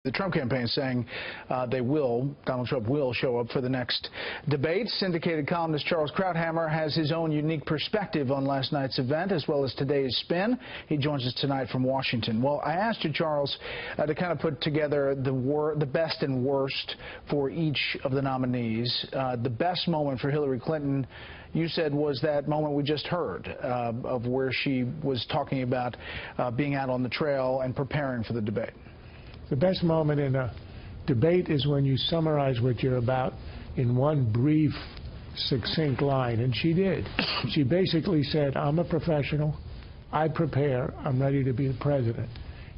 The Trump campaign saying Donald Trump will show up for the next debate. Syndicated columnist Charles Krauthammer has his own unique perspective on last night's event as well as today's spin. He joins us tonight from Washington. Well, I asked you, Charles, to kind of put together the best and worst for each of the nominees. The best moment for Hillary Clinton, you said, was that moment we just heard of where she was talking about being out on the trail and preparing for the debate. The best moment in a debate is when you summarize what you're about in one brief, succinct line, and she did. She basically said, I'm a professional, I prepare, I'm ready to be the president.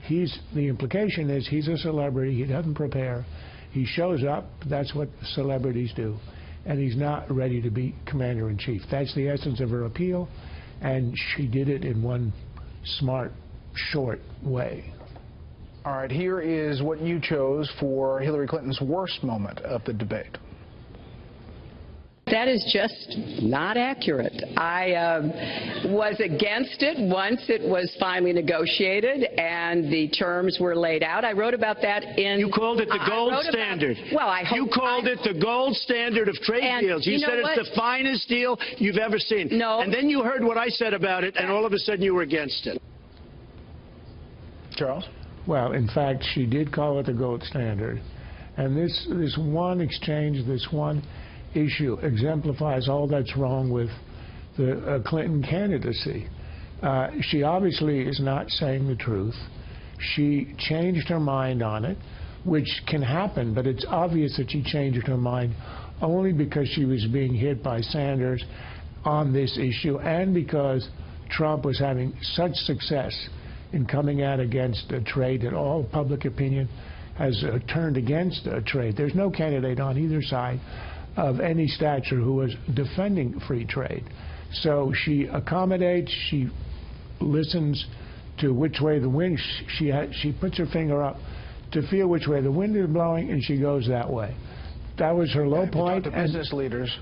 The implication is he's a celebrity, he doesn't prepare, he shows up, that's what celebrities do, and he's not ready to be commander-in-chief. That's the essence of her appeal, and she did it in one smart, short way. All right, here is what you chose for Hillary Clinton's worst moment of the debate. That is just not accurate. I was against it once it was finally negotiated and the terms were laid out. I wrote about that in... You called it the gold standard. Well, I hope... You called it the gold standard of trade deals. You said it's the finest deal you've ever seen. No. And then you heard what I said about it, and all of a sudden you were against it. Charles? Well, in fact, she did call it the gold standard. And this one exchange, this one issue exemplifies all that's wrong with the Clinton candidacy. She obviously is not saying the truth. She changed her mind on it, which can happen, but it's obvious that she changed her mind only because she was being hit by Sanders on this issue and because Trump was having such success in coming out against trade that all public opinion has turned against trade. There's no candidate on either side of any stature who was defending free trade. So she accommodates, she listens to which way the wind, she puts her finger up to feel which way the wind is blowing, and she goes that way. That was her low point. Talk to business leaders.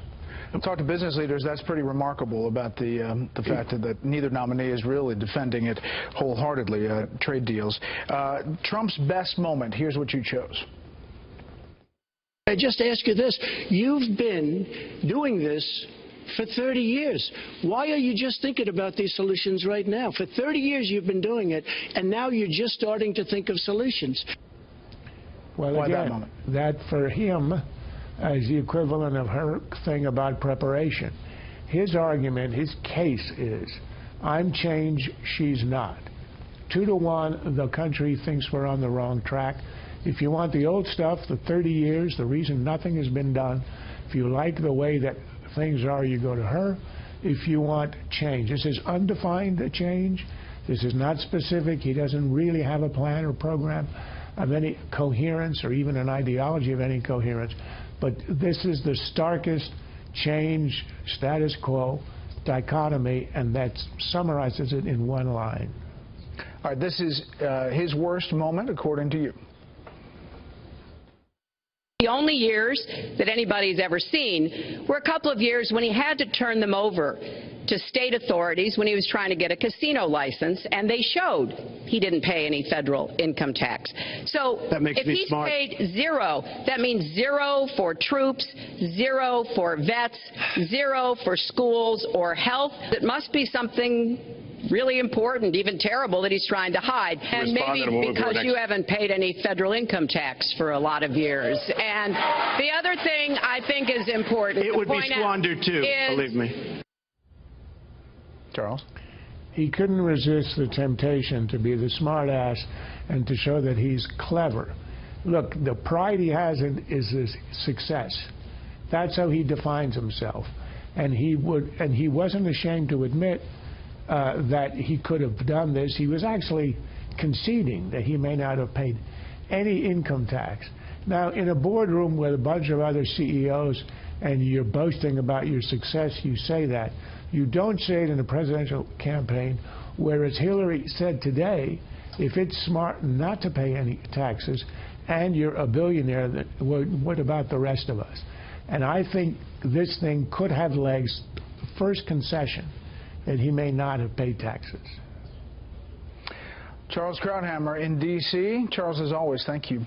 Talk to business leaders. That's pretty remarkable about the fact that neither nominee is really defending it wholeheartedly, trade deals. Trump's best moment, here's what you chose. I just ask you this. You've been doing this for 30 years. Why are you just thinking about these solutions right now? For 30 years you've been doing it, and now you're just starting to think of solutions. Well, why again, that moment? That for him is the equivalent of her thing about preparation. His argument, his case is, I'm change, she's not. 2-to-1, the country thinks we're on the wrong track. If you want the old stuff, the 30 years, the reason nothing has been done, if you like the way that things are, you go to her. If you want change, this is undefined change. This is not specific. He doesn't really have a plan or program of any coherence or even an ideology of any coherence. But this is the starkest change, status quo dichotomy, and that summarizes it in one line. All right, this is his worst moment, according to you. The only years that anybody's ever seen were a couple of years when he had to turn them over to state authorities when he was trying to get a casino license, and they showed he didn't pay any federal income tax. So if he's paid zero, that means zero for troops, zero for vets, zero for schools or health. It must be something really important, even terrible, that he's trying to hide. And maybe because you haven't paid any federal income tax for a lot of years. And the other thing I think is important. It would be squandered too, believe me. Charles? He couldn't resist the temptation to be the smart ass and to show that he's clever. Look, the pride he has is his success. That's how he defines himself. And he wasn't ashamed to admit that he could have done this. He was actually conceding that he may not have paid any income tax. Now, in a boardroom with a bunch of other CEOs and you're boasting about your success, you say that. You don't say it in a presidential campaign, whereas Hillary said today, if it's smart not to pay any taxes and you're a billionaire, then what about the rest of us? And I think this thing could have legs. First concession that he may not have paid taxes. Charles Krauthammer in D.C. Charles, as always, thank you.